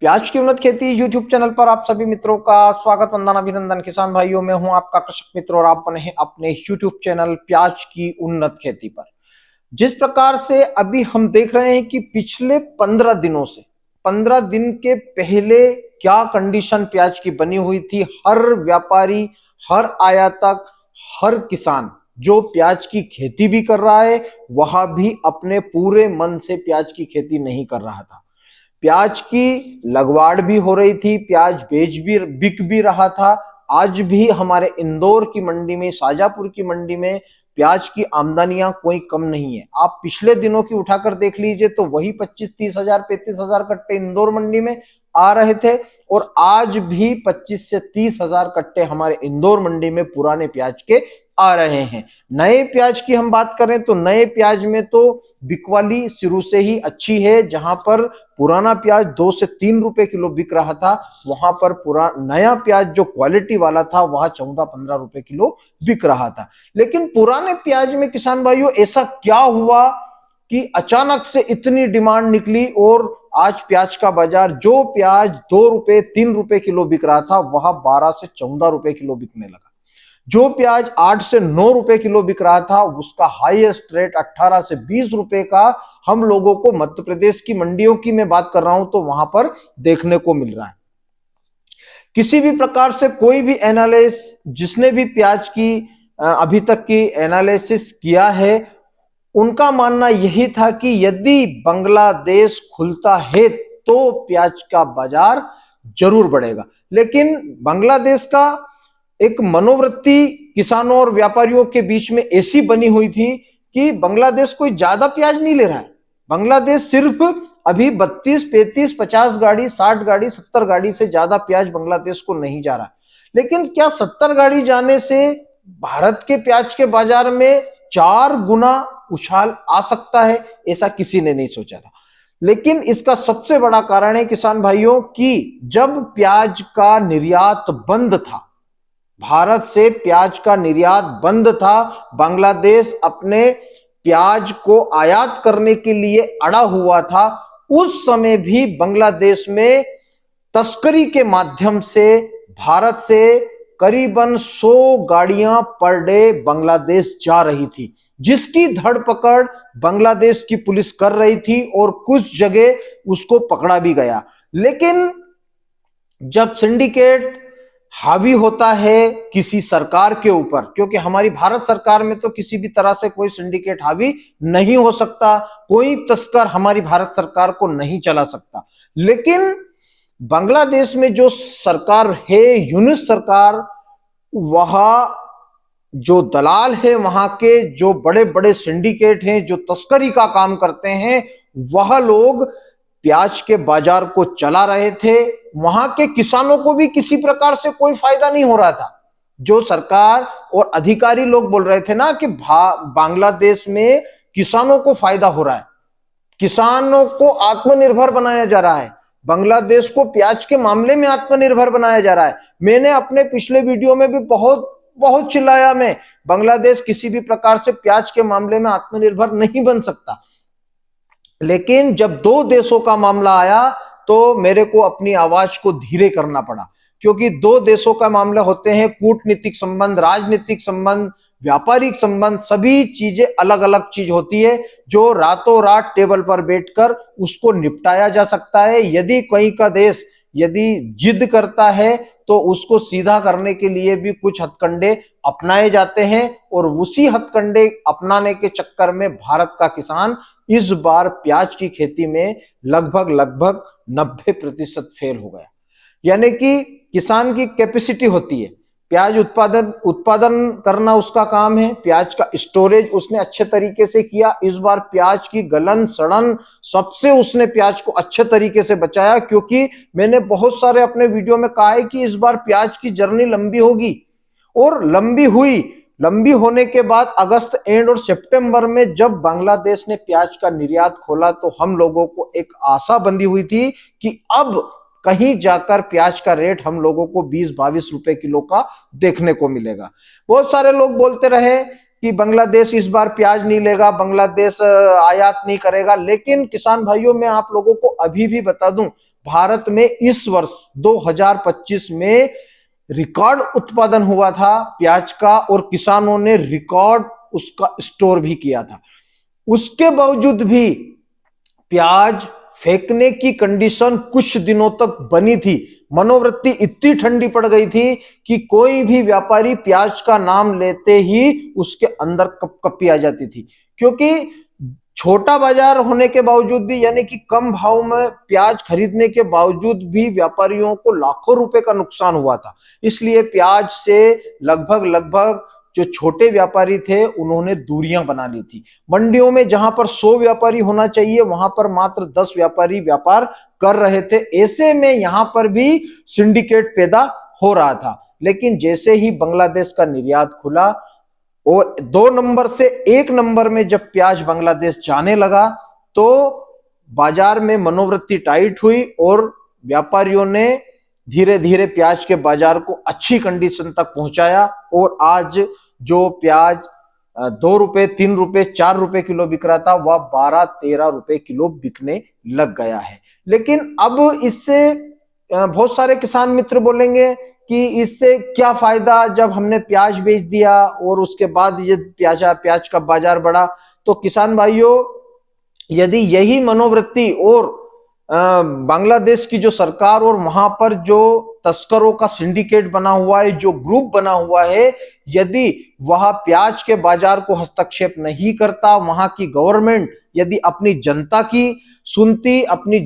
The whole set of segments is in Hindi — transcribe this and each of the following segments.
प्याज की उन्नत खेती यूट्यूब चैनल पर आप सभी मित्रों का स्वागत, वंदन, अभिनंदन। किसान भाइयों, मैं हूं आपका कृषक मित्र और आप बने हैं अपने यूट्यूब चैनल प्याज की उन्नत खेती पर। जिस प्रकार से अभी हम देख रहे हैं कि पिछले 15 दिनों से 15 दिन के पहले क्या कंडीशन प्याज की बनी हुई थी। हर व्यापारी, हर आयातक, हर किसान जो प्याज की खेती भी कर रहा है वह भी अपने पूरे मन से प्याज की खेती नहीं कर रहा था। प्याज की लगवाड़ भी हो रही थी, प्याज बिक भी रहा था। आज भी हमारे इंदौर की मंडी में, शाजापुर की मंडी में प्याज की आमदनियां कोई कम नहीं है। आप पिछले दिनों की उठाकर देख लीजिए तो वही 25-30 हजार 35 हजार कट्टे इंदौर मंडी में आ रहे थे और आज भी 25 से 30 हजार कट्टे हमारे इंदौर मंडी में पुराने प्याज के आ रहे हैं। नए प्याज की हम बात करें तो नए प्याज में तो बिकवाली शुरू से ही अच्छी है। जहां पर पुराना प्याज 2 से 3 रुपए किलो बिक रहा था, वहां पर नया प्याज जो क्वालिटी वाला था वह 14-15 रुपए किलो बिक रहा था। लेकिन पुराने प्याज में किसान भाइयों ऐसा क्या हुआ कि अचानक से इतनी डिमांड निकली और आज प्याज का बाजार, जो प्याज 2 रुपए 3 रुपए किलो बिक रहा था वह 12 से 14 रुपए किलो बिकने लगा। जो प्याज 8 से 9 रुपए किलो बिक रहा था उसका हाईएस्ट रेट 18 से 20 रुपए का हम लोगों को मध्य प्रदेश की मंडियों की मैं बात कर रहा हूं तो वहां पर देखने को मिल रहा है। किसी भी प्रकार से कोई भी एनालिसिस, जिसने भी प्याज की अभी तक की एनालिसिस किया है, उनका मानना यही था कि यदि बांग्लादेश खुलता है तो प्याज का बाजार जरूर बढ़ेगा। लेकिन बांग्लादेश का एक मनोवृत्ति किसानों और व्यापारियों के बीच में ऐसी बनी हुई थी कि बांग्लादेश कोई ज्यादा प्याज नहीं ले रहा है। बांग्लादेश सिर्फ अभी 32, 35, 50 गाड़ी, 60 गाड़ी, 70 गाड़ी से ज्यादा प्याज बांग्लादेश को नहीं जा रहा। लेकिन क्या 70 गाड़ी जाने से भारत के प्याज के बाजार में 4 गुना उछाल आ सकता है? ऐसा किसी ने नहीं सोचा था। लेकिन इसका सबसे बड़ा कारण है किसान भाइयों कि जब प्याज का निर्यात बंद था, भारत से प्याज का निर्यात बंद था, बांग्लादेश अपने प्याज को आयात करने के लिए अड़ा हुआ था, उस समय भी बांग्लादेश में तस्करी के माध्यम से भारत से करीबन 100 गाड़ियां पर डे बांग्लादेश जा रही थी, जिसकी धरपकड़ बांग्लादेश की पुलिस कर रही थी और कुछ जगह उसको पकड़ा भी गया। लेकिन जब सिंडिकेट हावी होता है किसी सरकार के ऊपर, क्योंकि हमारी भारत सरकार में तो किसी भी तरह से कोई सिंडिकेट हावी नहीं हो सकता, कोई तस्कर हमारी भारत सरकार को नहीं चला सकता। लेकिन बांग्लादेश में जो सरकार है, यूनिस सरकार, वह जो दलाल है, वहां के जो बड़े बड़े सिंडिकेट हैं जो तस्करी का काम करते हैं, वह लोग प्याज के बाजार को चला रहे थे। वहां के किसानों को भी किसी प्रकार से कोई फायदा नहीं हो रहा था। जो सरकार और अधिकारी लोग बोल रहे थे ना कि बांग्लादेश में किसानों को फायदा हो रहा है, किसानों को आत्मनिर्भर बनाया जा रहा है, बांग्लादेश को प्याज के मामले में आत्मनिर्भर बनाया जा रहा है। मैंने अपने पिछले वीडियो में भी बहुत चिल्लाया, मैं बांग्लादेश किसी भी प्रकार से प्याज के मामले में आत्मनिर्भर नहीं बन सकता। लेकिन जब 2 देशों का मामला आया तो मेरे को अपनी आवाज को धीरे करना पड़ा, क्योंकि 2 देशों का मामला होते हैं, कूटनीतिक संबंध, राजनीतिक संबंध, व्यापारिक संबंध, सभी चीजें अलग अलग चीज होती है जो रातों रात टेबल पर बैठकर उसको निपटाया जा सकता है। यदि कोई का देश यदि जिद करता है तो उसको सीधा करने के लिए भी कुछ हथकंडे अपनाए जाते हैं और उसी हथकंडे अपनाने के चक्कर में भारत का किसान इस बार प्याज की खेती में लगभग 90% फेल हो गया। यानी कि किसान की कैपेसिटी होती है, प्याज उत्पादन करना उसका काम है, प्याज का स्टोरेज उसने अच्छे तरीके से किया। इस बार प्याज की गलन सड़न सबसे उसने प्याज को अच्छे तरीके से बचाया, क्योंकि मैंने बहुत सारे अपने वीडियो में कहा है कि इस बार प्याज की जर्नी लंबी होगी और लंबी हुई। लंबी होने के बाद अगस्त एंड और सितंबर में जब बांग्लादेश ने प्याज का निर्यात खोला तो हम लोगों को एक आशा बंधी हुई थी कि अब कहीं जाकर प्याज का रेट हम लोगों को 20-22 रुपए किलो का देखने को मिलेगा। बहुत सारे लोग बोलते रहे कि बांग्लादेश इस बार प्याज नहीं लेगा, बांग्लादेश आयात नहीं करेगा। लेकिन किसान भाइयों, मैं आप लोगों को अभी भी बता दूं, भारत में इस वर्ष 2025 में रिकॉर्ड उत्पादन हुआ था प्याज का, और किसानों ने रिकॉर्ड उसका स्टोर भी किया था। उसके बावजूद भी प्याज फेंकने की कंडीशन कुछ दिनों तक बनी थी। मनोवृत्ति इतनी ठंडी पड़ गई थी कि कोई भी व्यापारी प्याज का नाम लेते ही उसके अंदर कपकपी आ जाती थी, क्योंकि छोटा बाजार होने के बावजूद भी, यानी कि कम भाव में प्याज खरीदने के बावजूद भी व्यापारियों को लाखों रुपए का नुकसान हुआ था। इसलिए प्याज से लगभग जो छोटे व्यापारी थे उन्होंने दूरियां बना ली थी। मंडियों में जहां पर 100 व्यापारी होना चाहिए वहां पर मात्र 10 व्यापारी व्यापार कर रहे थे। ऐसे में यहां पर भी सिंडिकेट पैदा हो रहा था। लेकिन जैसे ही बांग्लादेश का निर्यात खुला और 2 नंबर से 1 नंबर में जब प्याज बांग्लादेश जाने लगा, तो बाजार में मनोवृत्ति टाइट हुई और व्यापारियों ने धीरे धीरे प्याज के बाजार को अच्छी कंडीशन तक पहुंचाया। और आज जो प्याज 2 रुपए, 3 रुपए, 4 रुपए किलो बिक रहा था, वह 12-13 रुपए किलो बिकने लग गया है। लेकिन अब इससे बहुत सारे किसान मित्र बोलेंगे कि इससे क्या फायदा, जब हमने प्याज बेच दिया और उसके बाद ये प्याज का बाजार बढ़ा। तो किसान भाइयों, यदि यही मनोवृत्ति और बांग्लादेश की जो सरकार और वहां पर जो तस्करों का सिंडिकेट बना हुआ है, जो ग्रुप बना हुआ है, यदि वह प्याज के बाजार को हस्तक्षेप नहीं करता, वहां की गवर्नमेंट यदि अपनी जनता की सुनती, अपनी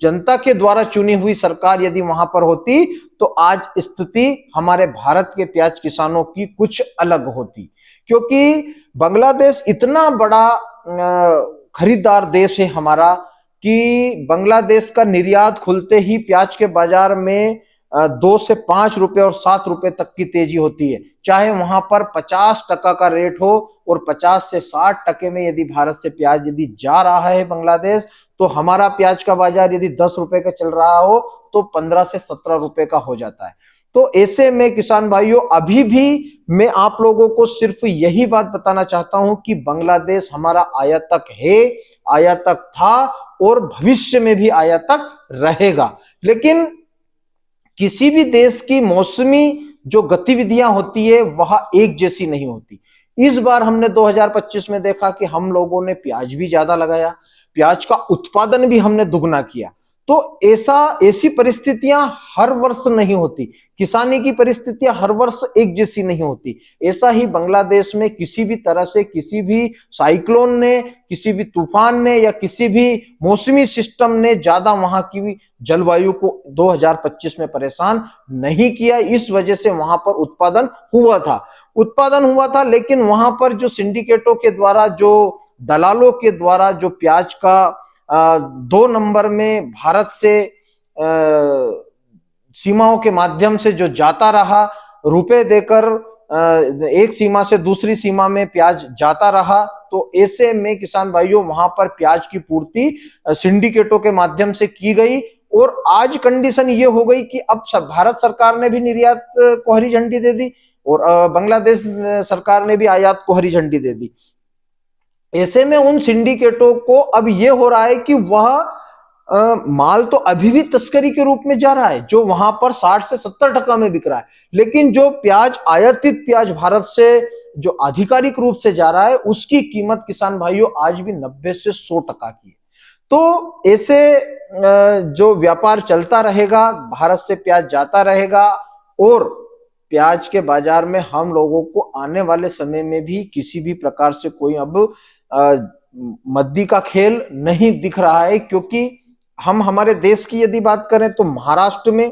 जनता के द्वारा चुनी हुई सरकार यदि वहां पर होती, तो आज स्थिति हमारे भारत के प्याज किसानों की कुछ अलग होती। क्योंकि बांग्लादेश इतना बड़ा खरीदार देश है हमारा कि बांग्लादेश का निर्यात खुलते ही प्याज के बाजार में 2 से 5 रुपए और 7 रुपए तक की तेजी होती है। चाहे वहां पर 50% का रेट हो और 50 से 60% में यदि भारत से प्याज यदि जा रहा है बांग्लादेश, तो हमारा प्याज का बाजार यदि 10 रुपए का चल रहा हो तो 15 से 17 रुपए का हो जाता है। तो ऐसे में किसान भाइयों, अभी भी मैं आप लोगों को सिर्फ यही बात बताना चाहता हूं कि बांग्लादेश हमारा आयातक है, आयातक था और भविष्य में भी आयातक रहेगा। लेकिन किसी भी देश की मौसमी जो गतिविधियां होती है वह एक जैसी नहीं होती। इस बार हमने 2025 में देखा कि हम लोगों ने प्याज भी ज्यादा लगाया, प्याज का उत्पादन भी हमने दुगना किया। तो ऐसी परिस्थितियां हर वर्ष नहीं होती, किसानी की परिस्थितियां हर वर्ष एक जैसी नहीं होती। ऐसा ही बांग्लादेश में किसी भी तरह से किसी भी साइक्लोन ने, किसी भी तूफान ने या किसी भी मौसमी सिस्टम ने ज्यादा वहां की जलवायु को 2025 में परेशान नहीं किया। इस वजह से वहां पर उत्पादन हुआ था। लेकिन वहां पर जो सिंडिकेटों के द्वारा, जो दलालों के द्वारा जो प्याज का 2 नंबर में भारत से सीमाओं के माध्यम से जो जाता रहा, रुपए देकर एक सीमा से दूसरी सीमा में प्याज जाता रहा, तो ऐसे में किसान भाइयों वहां पर प्याज की पूर्ति सिंडिकेटों के माध्यम से की गई। और आज कंडीशन ये हो गई कि अब भारत सरकार ने भी निर्यात को हरी झंडी दे दी और बांग्लादेश सरकार ने भी आयात को हरी झंडी दे दी। ऐसे में उन सिंडिकेटों को अब यह हो रहा है कि वह माल तो अभी भी तस्करी के रूप में जा रहा है, जो वहां पर 60 से 70% में बिक रहा है। लेकिन जो प्याज, आयातित प्याज भारत से जो आधिकारिक रूप से जा रहा है, उसकी कीमत किसान भाइयों आज भी 90 से 100% की है। तो ऐसे जो व्यापार चलता रहेगा, भारत से प्याज जाता रहेगा और प्याज के बाजार में हम लोगों को आने वाले समय में भी किसी भी प्रकार से कोई अब मद्दी का खेल नहीं दिख रहा है। क्योंकि हम हमारे देश की यदि बात करें तो महाराष्ट्र में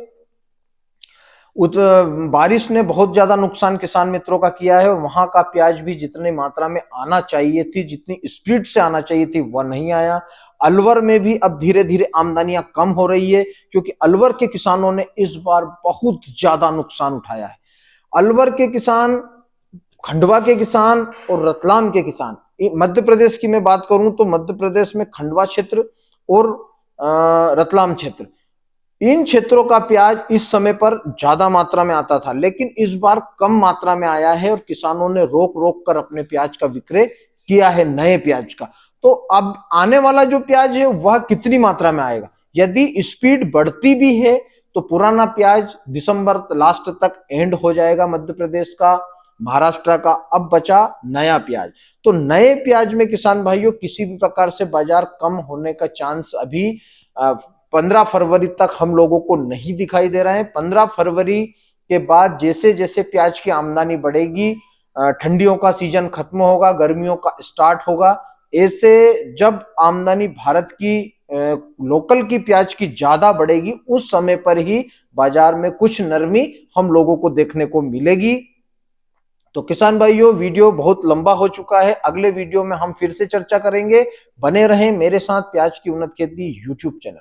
बारिश ने बहुत ज्यादा नुकसान किसान मित्रों का किया है। वहां का प्याज भी जितनी मात्रा में आना चाहिए थी, जितनी स्पीड से आना चाहिए थी, वह नहीं आया। अलवर में भी अब धीरे धीरे आमदनियां कम हो रही है, क्योंकि अलवर के किसानों ने इस बार बहुत ज्यादा नुकसान उठाया है। अलवर के किसान, खंडवा के किसान और रतलाम के किसान, मध्य प्रदेश की मैं बात करूं तो मध्य प्रदेश में खंडवा क्षेत्र और रतलाम क्षेत्र, इन क्षेत्रों का प्याज इस समय पर ज्यादा मात्रा में आता था, लेकिन इस बार कम मात्रा में आया है और किसानों ने रोक रोक कर अपने प्याज का विक्रय किया है, नए प्याज का। तो अब आने वाला जो प्याज है वह कितनी मात्रा में आएगा। यदि स्पीड बढ़ती भी है तो पुराना प्याज दिसंबर लास्ट तक एंड हो जाएगा मध्य प्रदेश का, महाराष्ट्र का। अब बचा नया प्याज। तो नए प्याज में किसान भाइयों किसी भी प्रकार से बाजार कम होने का चांस अभी 15 फरवरी तक हम लोगों को नहीं दिखाई दे रहा है। 15 फरवरी के बाद जैसे जैसे प्याज की आमदनी बढ़ेगी, ठंडियों का सीजन खत्म होगा, गर्मियों का स्टार्ट होगा, ऐसे जब आमदनी भारत की लोकल की प्याज की ज्यादा बढ़ेगी, उस समय पर ही बाजार में कुछ नरमी हम लोगों को देखने को मिलेगी। तो किसान भाइयों, वीडियो बहुत लंबा हो चुका है, अगले वीडियो में हम फिर से चर्चा करेंगे। बने रहें मेरे साथ प्याज की उन्नत खेती यूट्यूब चैनल।